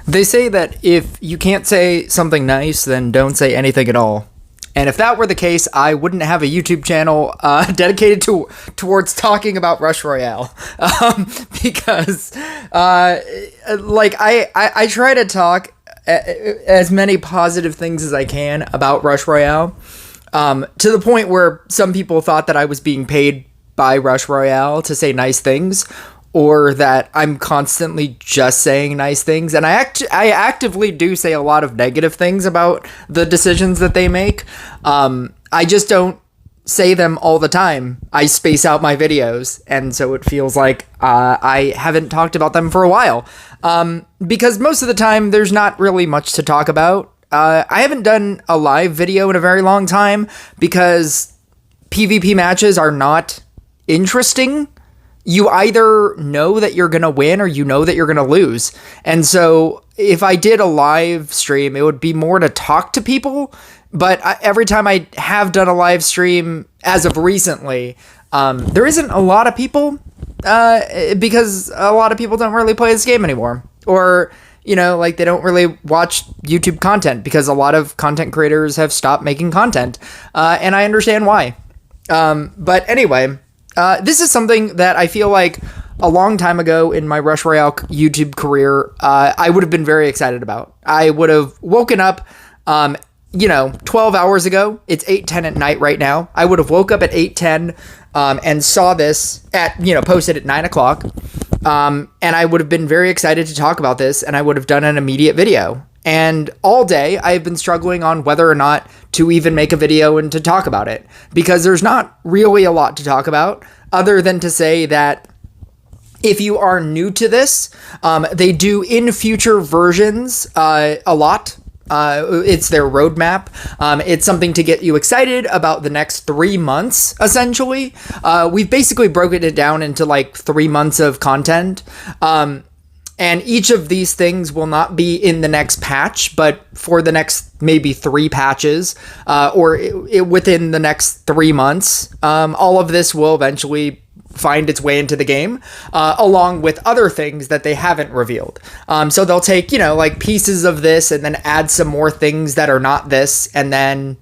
They say that if you can't say something nice, then don't say anything at all. And if that were the case, I wouldn't have a YouTube channel dedicated towards talking about Rush Royale, because I try to talk as many positive things as I can about Rush Royale, to the point where some people thought that I was being paid by Rush Royale to say nice things, or that I'm constantly just saying nice things. And I actively do say a lot of negative things about the decisions that they make. I just don't say them all the time. I space out my videos, and so it feels like I haven't talked about them for a while. Because most of the time, there's not really much to talk about. I haven't done a live video in a very long time because PvP matches are not interesting. You either know that you're going to win or you know that you're going to lose. And so if I did a live stream, it would be more to talk to people. But every time I have done a live stream as of recently, there isn't a lot of people, because a lot of people don't really play this game anymore. Or, they don't really watch YouTube content because a lot of content creators have stopped making content. And I understand why. But anyway, this is something that I feel like a long time ago in my Rush Royale YouTube career, I would have been very excited about. I would have woken up, 12 hours ago. It's 8:10 at night right now. I would have woke up at 8:10 and saw this posted at 9 o'clock. And I would have been very excited to talk about this, and I would have done an immediate video. And all day I've been struggling on whether or not to even make a video and to talk about it, because there's not really a lot to talk about other than to say that if you are new to this, they do in future versions a lot. It's their roadmap. It's something to get you excited about the next 3 months, essentially. We've basically broken it down into like 3 months of content. And each of these things will not be in the next patch, but for the next maybe 3 patches, or within the next 3 months, all of this will eventually find its way into the game, along with other things that they haven't revealed. So they'll take, pieces of this and then add some more things that are not this, and then,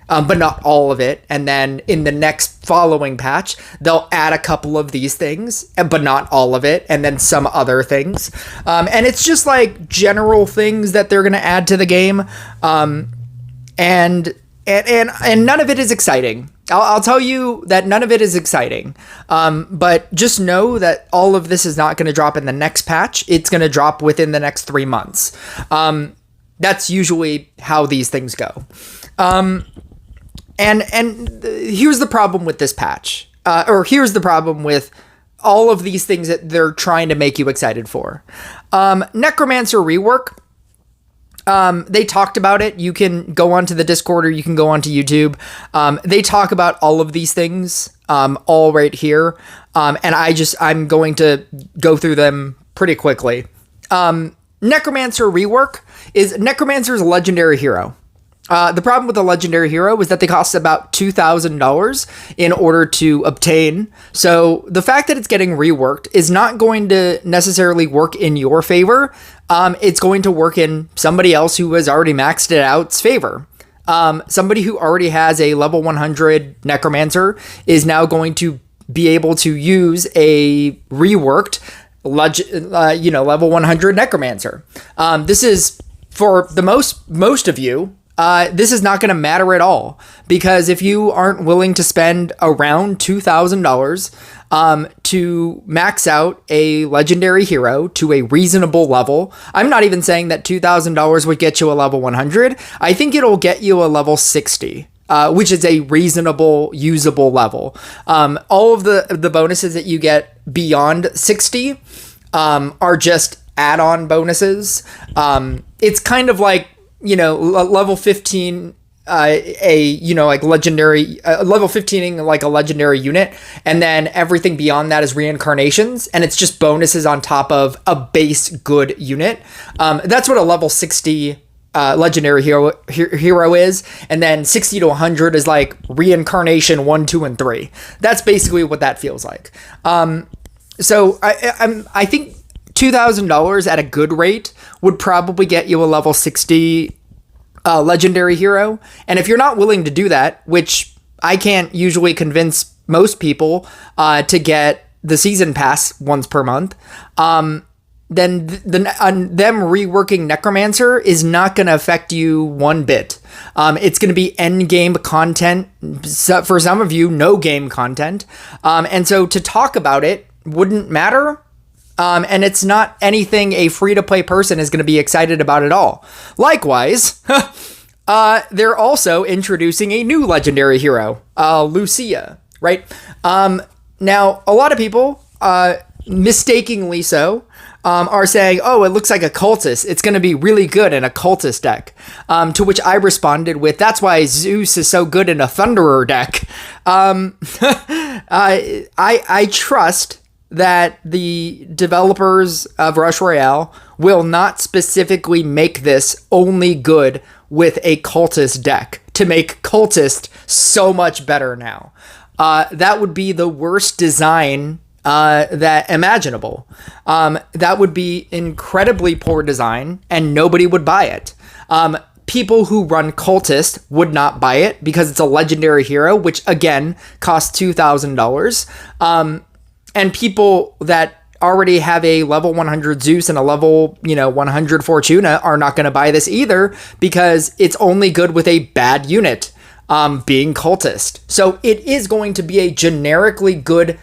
but not all of it. And then in the next following patch, they'll add a couple of these things, but not all of it, and then some other things. And it's just like general things that they're going to add to the game. And none of it is exciting. I'll tell you that none of it is exciting. But just know that all of this is not going to drop in the next patch. It's going to drop within the next 3 months. That's usually how these things go. And here's the problem with this patch, or here's the problem with all of these things that they're trying to make you excited for. Necromancer rework. They talked about it. You can go onto the Discord or you can go onto YouTube. They talk about all of these things, all right here. And I'm going to go through them pretty quickly. Necromancer rework is Necromancer's legendary hero. The problem with the legendary hero is that they cost about $2,000 in order to obtain. So the fact that it's getting reworked is not going to necessarily work in your favor. It's going to work in somebody else who has already maxed it out's favor. Somebody who already has a level 100 Necromancer is now going to be able to use a reworked, level 100 Necromancer. This is for the most of you. This is not going to matter at all, because if you aren't willing to spend around $2,000 to max out a legendary hero to a reasonable level, I'm not even saying that $2,000 would get you a level 100. I think it'll get you a level 60. Which is a reasonable, usable level. All of the bonuses that you get beyond 60 are just add-on bonuses. It's kind of like, level 15, legendary, level 15 like a legendary unit, and then everything beyond that is reincarnations, and it's just bonuses on top of a base good unit. That's what a level 60 legendary hero is, and then 60 to 100 is like reincarnation 1, 2, and 3. That's basically what that feels like. So I think $2,000 at a good rate would probably get you a level 60 legendary hero. And if you're not willing to do that, which I can't usually convince most people to get the season pass once per month, then them reworking Necromancer is not going to affect you one bit. It's going to be end game content. For some of you, no game content. And so to talk about it wouldn't matter. And it's not anything a free-to-play person is going to be excited about at all. Likewise, they're also introducing a new legendary hero, Lucia, right? Now, a lot of people, mistakenly so, are saying, oh, it looks like a cultist. It's going to be really good in a cultist deck. To which I responded with, that's why Zeus is so good in a Thunderer deck. I trust that the developers of Rush Royale will not specifically make this only good with a cultist deck to make cultist so much better now. That would be the worst design that imaginable. That would be incredibly poor design and nobody would buy it. People who run cultist would not buy it because it's a legendary hero, which again costs $2,000. And people that already have a level 100 Zeus and a level, 100 Fortuna are not going to buy this either because it's only good with a bad unit, being cultist. So it is going to be a generically good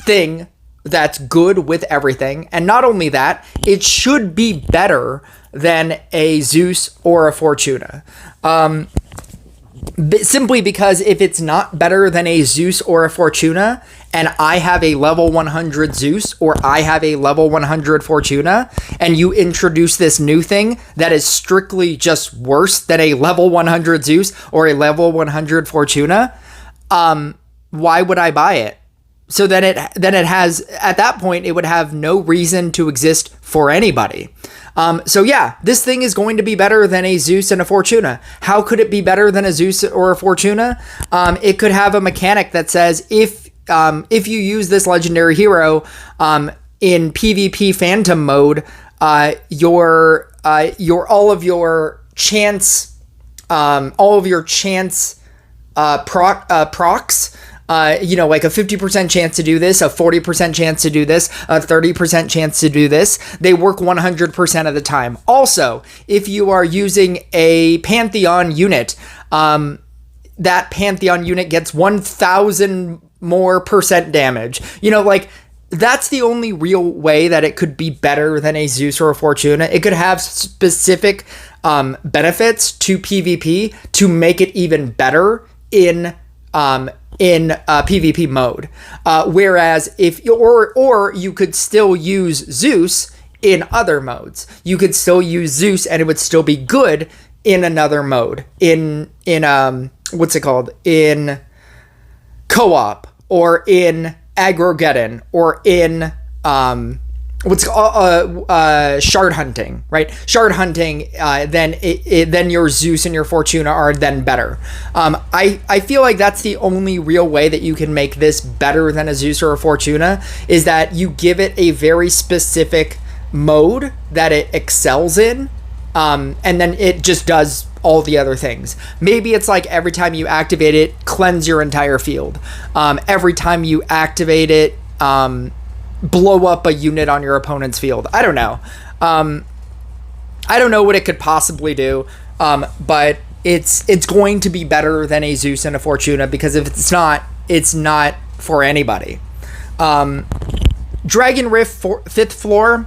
thing that's good with everything. And not only that, it should be better than a Zeus or a Fortuna. Simply because if it's not better than a Zeus or a Fortuna, and I have a level 100 Zeus or I have a level 100 Fortuna, and you introduce this new thing that is strictly just worse than a level 100 Zeus or a level 100 Fortuna, why would I buy it? So then it has, at that point, it would have no reason to exist for anybody. So yeah, this thing is going to be better than a Zeus and a Fortuna. How could it be better than a Zeus or a Fortuna? It could have a mechanic that says if you use this legendary hero in PvP Phantom mode, your all of your chance procs. Like a 50% chance to do this, a 40% chance to do this, a 30% chance to do this. They work 100% of the time. Also, if you are using a Pantheon unit, that Pantheon unit gets 1,000 more percent damage. That's the only real way that it could be better than a Zeus or a Fortuna. It could have specific benefits to PvP to make it even better in PvP mode. Whereas if you could still use Zeus in other modes. You could still use Zeus and it would still be good in another mode. In what's it called? In co-op or in Agrogeddon or in shard hunting, right? Shard hunting, then your Zeus and your Fortuna are then better. I feel like that's the only real way that you can make this better than a Zeus or a Fortuna, is that you give it a very specific mode that it excels in, and then it just does all the other things. Maybe it's like every time you activate it, cleanse your entire field. Every time you activate it, blow up a unit on your opponent's field. I don't know. I don't know what it could possibly do, but it's going to be better than a Zeus and a Fortuna, because if it's not for anybody. Dragon Rift 5th floor.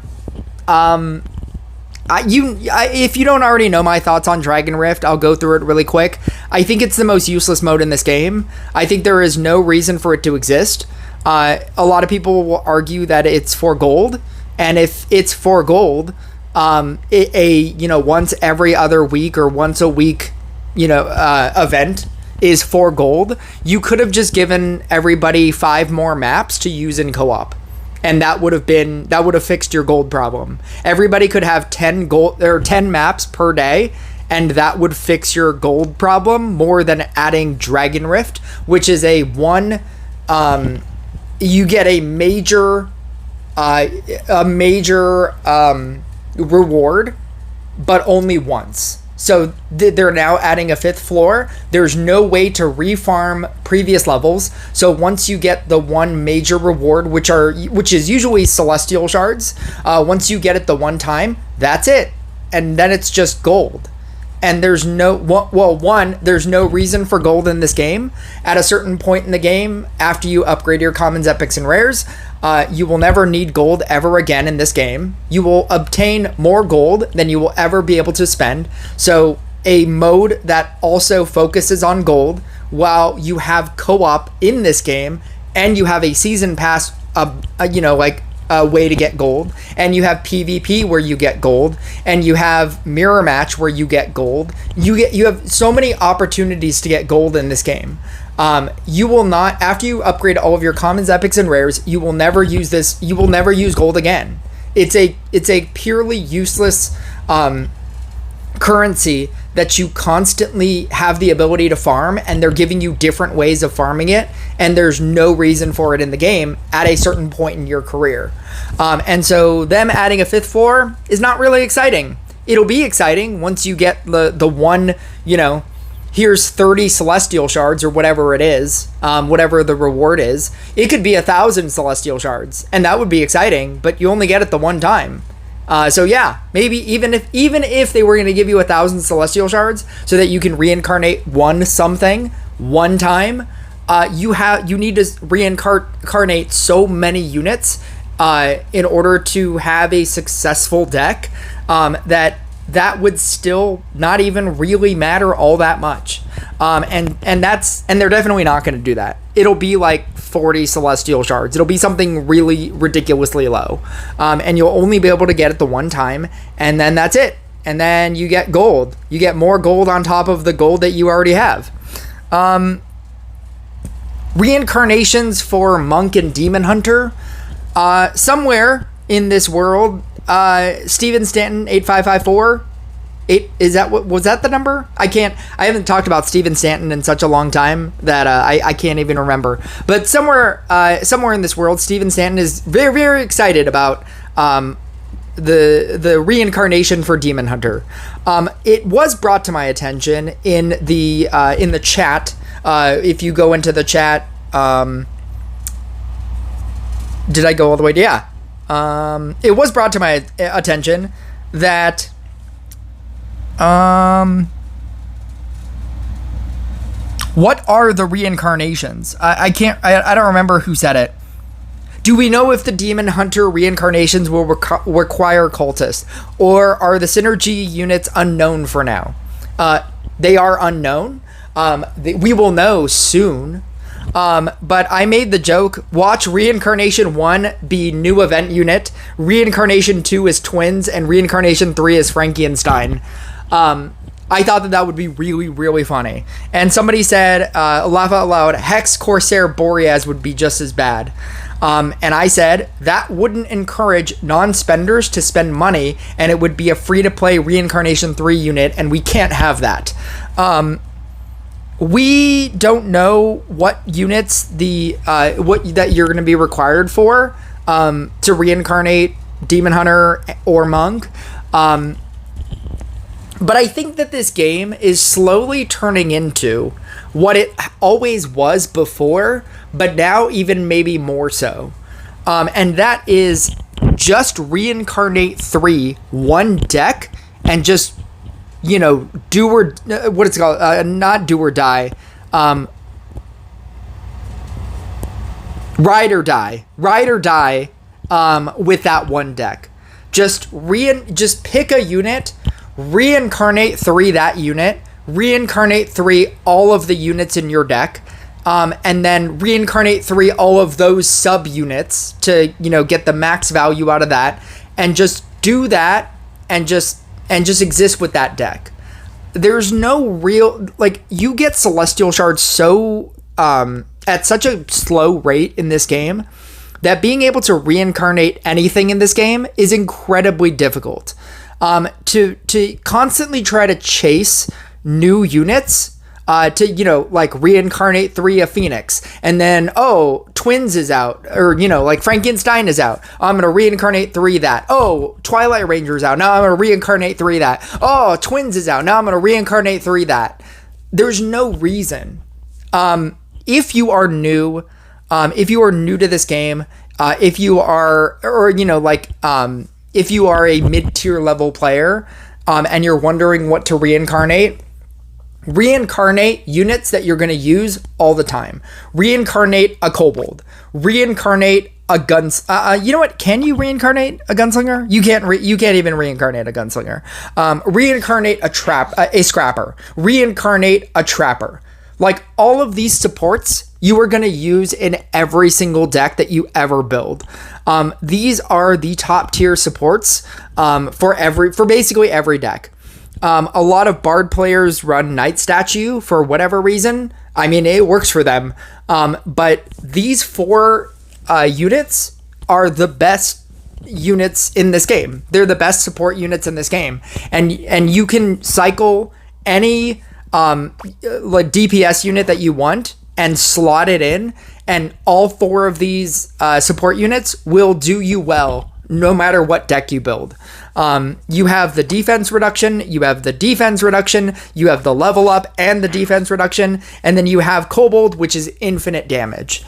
If you don't already know my thoughts on Dragon Rift, I'll go through it really quick. I think it's the most useless mode in this game. I think there is no reason for it to exist. A lot of people will argue that it's for gold, and if it's for gold, once every other week or once a week, event is for gold, you could have just given everybody 5 more maps to use in co-op, and that would have fixed your gold problem. Everybody could have 10 maps per day, and that would fix your gold problem more than adding Dragon Rift, which is you get a major a major reward, but only once. So they're now adding a fifth floor. There's no way to refarm previous levels. So once you get the one major reward, which is usually celestial shards, once you get it the one time, that's it, and then it's just gold. And there's there's no reason for gold in this game. At a certain point in the game, after you upgrade your commons, epics, and rares, you will never need gold ever again in this game. You will obtain more gold than you will ever be able to spend. So a mode that also focuses on gold while you have co-op in this game, and you have a season pass, a way to get gold, and you have PvP where you get gold, and you have mirror match where you get gold. You have so many opportunities to get gold in this game. You will not, after you upgrade all of your commons, epics, and rares, you will never use this. You will never use gold again. It's a purely useless currency that you constantly have the ability to farm, and they're giving you different ways of farming it, and there's no reason for it in the game at a certain point in your career. And so them adding a fifth floor is not really exciting. It'll be exciting once you get the one, here's 30 celestial shards or whatever it is, whatever the reward is. It could be 1,000 celestial shards, and that would be exciting, but you only get it the one time. So yeah, maybe even if they were going to give you 1,000 celestial shards so that you can reincarnate something one time, you need to reincarnate so many units in order to have a successful deck, that would still not even really matter all that much. And they're definitely not going to do that. It'll be like 40 celestial shards. It'll be something really ridiculously low. And you'll only be able to get it the one time, and then that's it. And then you get gold. You get more gold on top of the gold that you already have. Reincarnations for Monk and Demon Hunter. Somewhere in this world, Steven Stanton 8554. Was that the number? I haven't talked about Steven Stanton in such a long time that I can't even remember. But somewhere in this world, Steven Stanton is very, very excited about the reincarnation for Demon Hunter. It was brought to my attention in the chat. If you go into the chat, did I go all the way? Yeah. It was brought to my attention that what are the reincarnations? I don't remember who said it. Do we know if the Demon Hunter reincarnations will require cultists, or are the synergy units unknown for now? They are unknown. We will know soon. But I made the joke, watch Reincarnation 1 be new event unit, Reincarnation 2 is twins, and Reincarnation 3 is Frankenstein. I thought that would be really, really funny. And somebody said, laugh out loud, Hex, Corsair, Boreas would be just as bad. And I said, that wouldn't encourage non-spenders to spend money, and it would be a free-to-play Reincarnation 3 unit, and we can't have that. We don't know what units that you're going to be required for to reincarnate Demon Hunter or Monk. But I think that this game is slowly turning into what it always was before, but now even maybe more so. And that is just reincarnate 3 one deck and just do or what it's called, not do or die, ride or die with that one deck. Just pick a unit, reincarnate 3 that unit, reincarnate 3 all of the units in your deck, and then reincarnate 3 all of those sub units to get the max value out of that, and just do that and just exist with that deck. There's no real, you get celestial shards so at such a slow rate in this game that being able to reincarnate anything in this game is incredibly difficult. To constantly try to chase new units to, like reincarnate 3 a Phoenix. And then, oh, Twins is out. Or, like Frankenstein is out. I'm going to reincarnate 3 that. Oh, Twilight Ranger's out. Now I'm going to reincarnate 3 that. Oh, Twins is out. Now I'm going to reincarnate 3 that. There's no reason. If you are new to this game, if you are, or, if you are a mid-tier level player, and you're wondering what to reincarnate units that you're going to use all the time. Reincarnate a Kobold. Reincarnate a guns. You know what? Can you reincarnate a Gunslinger? You can't even reincarnate a Gunslinger. Reincarnate a Scrapper. Reincarnate a Trapper. Like, all of these supports you are going to use in every single deck that you ever build. These are the top tier supports for basically every deck. A lot of Bard players run Night Statue for whatever reason. I mean, it works for them. But these 4 units are the best units in this game. They're the best support units in this game. And you can cycle any like DPS unit that you want and slot it in, and all 4 of these support units will do you well no matter what deck you build. You have the defense reduction, you have the defense reduction, you have the level up and the defense reduction, and then you have Kobold, which is infinite damage,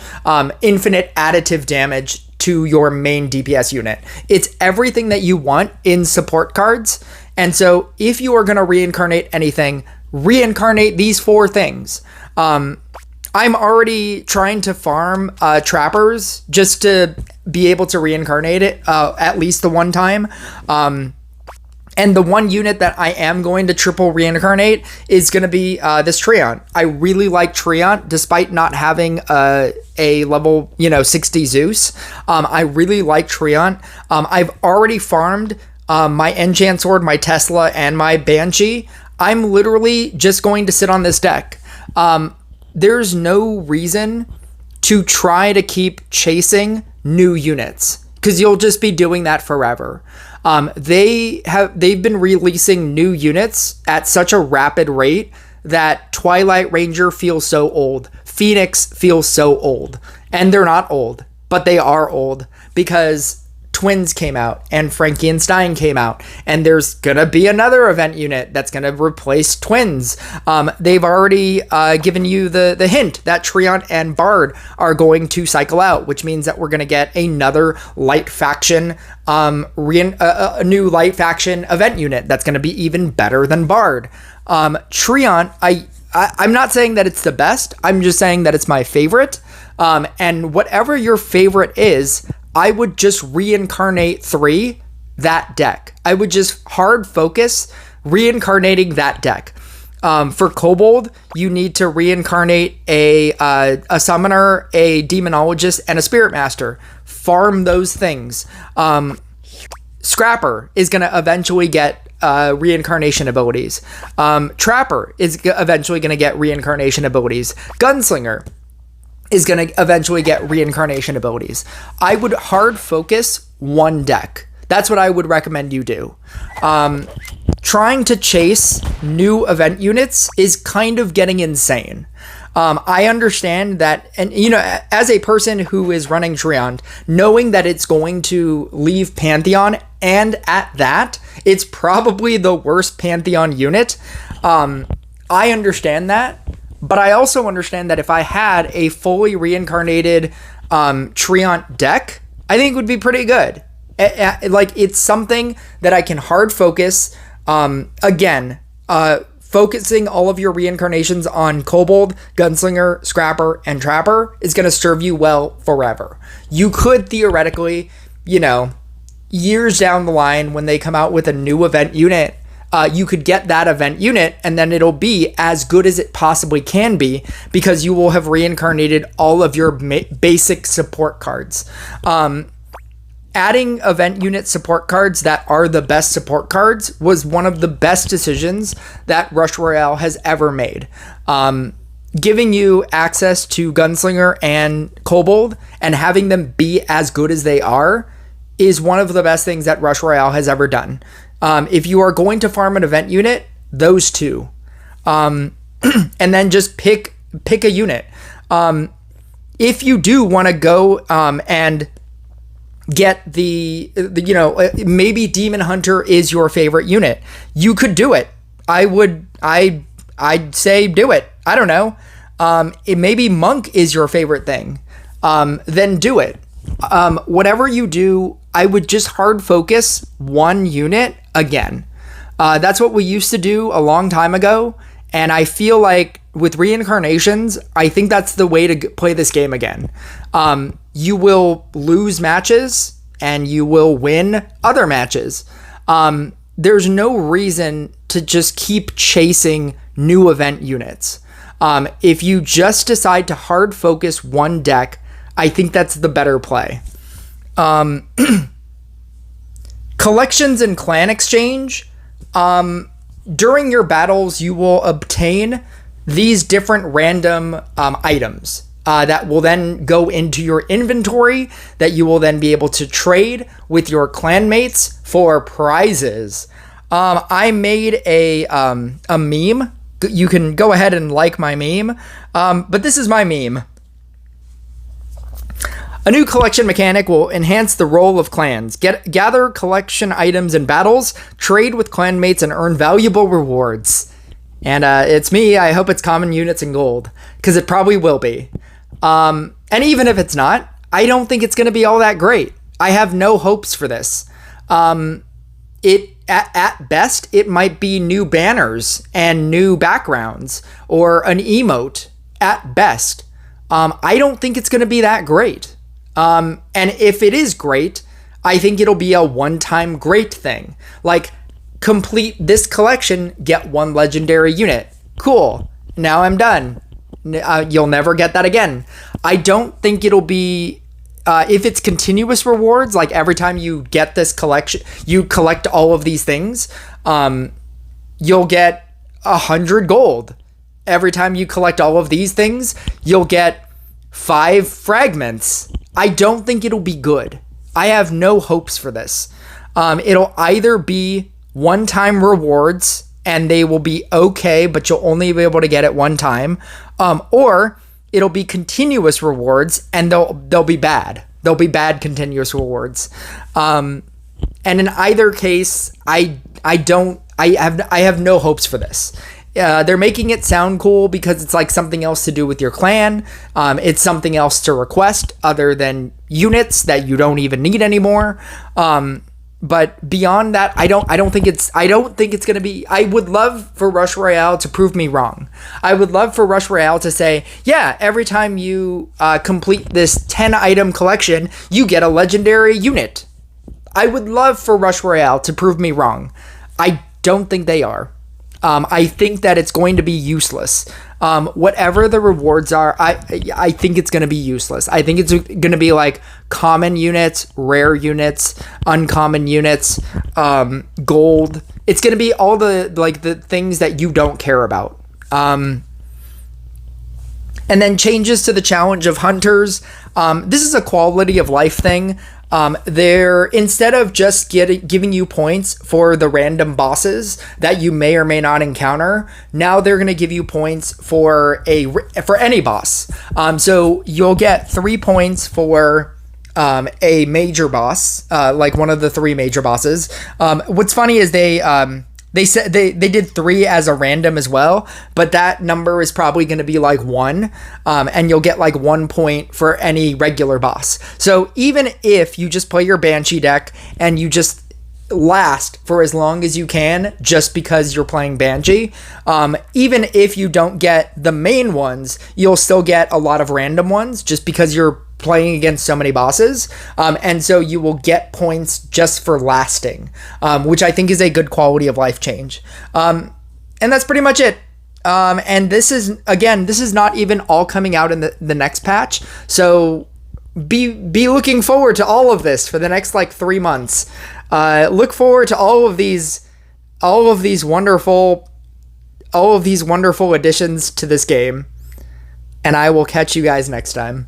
infinite additive damage to your main DPS unit. It's everything that you want in support cards. And so if you are going to reincarnate anything, reincarnate these 4 things. I'm already trying to farm Trappers just to be able to reincarnate it at least the one time. And the one unit that I am going to triple reincarnate is going to be this Treant. I really like Treant, despite not having a level 60 Zeus. I really like Treant. I've already farmed my Enchant Sword, my Tesla, and my Banshee. I'm literally just going to sit on this deck. There's no reason to try to keep chasing new units, because you'll just be doing that forever. They've been releasing new units at such a rapid rate that Twilight Ranger feels so old. Phoenix feels so old. And they're not old, but they are old, because Twins came out and Frankenstein came out, and there's gonna be another event unit that's gonna replace Twins. They've already given you the hint that Treant and Bard are going to cycle out, which means that we're gonna get another light faction, a new light faction event unit that's gonna be even better than Bard. Treant, I'm not saying that it's the best. I'm just saying that it's my favorite. And whatever your favorite is, I would just reincarnate 3 that deck. I would just hard focus reincarnating that deck. For Kobold, you need to reincarnate a Summoner, a Demonologist, and a Spirit Master. Farm those things. Scrapper is going to eventually get reincarnation abilities. Trapper is eventually going to get reincarnation abilities. Gunslinger is going to eventually get reincarnation abilities. I would hard focus one deck. That's what I would recommend you do. Trying to chase new event units is kind of getting insane. I understand that, and as a person who is running Treant, knowing that it's going to leave Pantheon, and at that, it's probably the worst Pantheon unit. I understand that. But I also understand that if I had a fully reincarnated Treant deck, I think it would be pretty good. It's something that I can hard focus. Focusing all of your reincarnations on Kobold, Gunslinger, Scrapper, and Trapper is going to serve you well forever. You could theoretically, years down the line when they come out with a new event unit, you could get that event unit, and then it'll be as good as it possibly can be, because you will have reincarnated all of your basic support cards. Adding event unit support cards that are the best support cards was one of the best decisions that Rush Royale has ever made. Giving you access to Gunslinger and Kobold and having them be as good as they are is one of the best things that Rush Royale has ever done. If you are going to farm an event unit, those two. and then just pick a unit. If you do want to go and get maybe Demon Hunter is your favorite unit, you could do it. I'd say do it. I don't know. Maybe Monk is your favorite thing. Then do it. Whatever you do, I would just hard focus one unit again. That's what we used to do a long time ago. And I feel like with reincarnations, I think that's the way to play this game again. You will lose matches and you will win other matches. There's no reason to just keep chasing new event units. If you just decide to hard focus one deck, I think that's the better play. Collections and clan exchange. During your battles, you will obtain these different random items that will then go into your inventory that you will then be able to trade with your clanmates for prizes. I made a meme. You can go ahead and like my meme, but this is my meme. A new collection mechanic will enhance the role of clans. Gather collection items in battles, trade with clanmates, and earn valuable rewards. And it's me. I hope it's common units and gold, because it probably will be. And even if it's not, I don't think it's going to be all that great. I have no hopes for this. At best, it might be new banners and new backgrounds or an emote at best. I don't think it's going to be that great. And if it is great, I think it'll be a one-time great thing. Like, complete this collection, get one legendary unit. Cool. Now I'm done. You'll never get that again. I don't think it'll be... if it's continuous rewards, like every time you get this collection, you collect all of these things, you'll get 100 gold. Every time you collect all of these things, you'll get 5 fragments. I don't think it'll be good. I have no hopes for this. It'll either be one-time rewards, and they will be okay, but you'll only be able to get it one time, or it'll be continuous rewards, and they'll be bad. They'll be bad continuous rewards. And in either case, I have no hopes for this. They're making it sound cool because it's like something else to do with your clan. It's something else to request other than units that you don't even need anymore. But beyond that, I don't think it's going to be... I would love for Rush Royale to prove me wrong. I would love for Rush Royale to say, yeah, every time you complete this 10-item collection, you get a legendary unit. I would love for Rush Royale to prove me wrong. I don't think they are. I think that it's going to be useless. Whatever the rewards are, I think it's going to be useless. I think it's going to be like common units, rare units, uncommon units, gold. It's going to be all the things that you don't care about. And then changes to the challenge of hunters. This is a quality of life thing. They're, instead of just giving you points for the random bosses that you may or may not encounter, now they're going to give you points for any boss. So you'll get 3 points for a major boss, like one of the 3 major bosses. What's funny is they said they did 3 as a random as well, but that number is probably going to be like 1, and you'll get like 1 point for any regular boss. So even if you just play your Banshee deck and you just last for as long as you can just because you're playing Banshee, even if you don't get the main ones, you'll still get a lot of random ones just because you're playing against so many bosses, and so you will get points just for lasting, which I think is a good quality of life change. And that's pretty much it. And this is not even all coming out in the next patch, so be looking forward to all of this for the next 3 months. Look forward to all of these wonderful additions to this game, and I will catch you guys next time.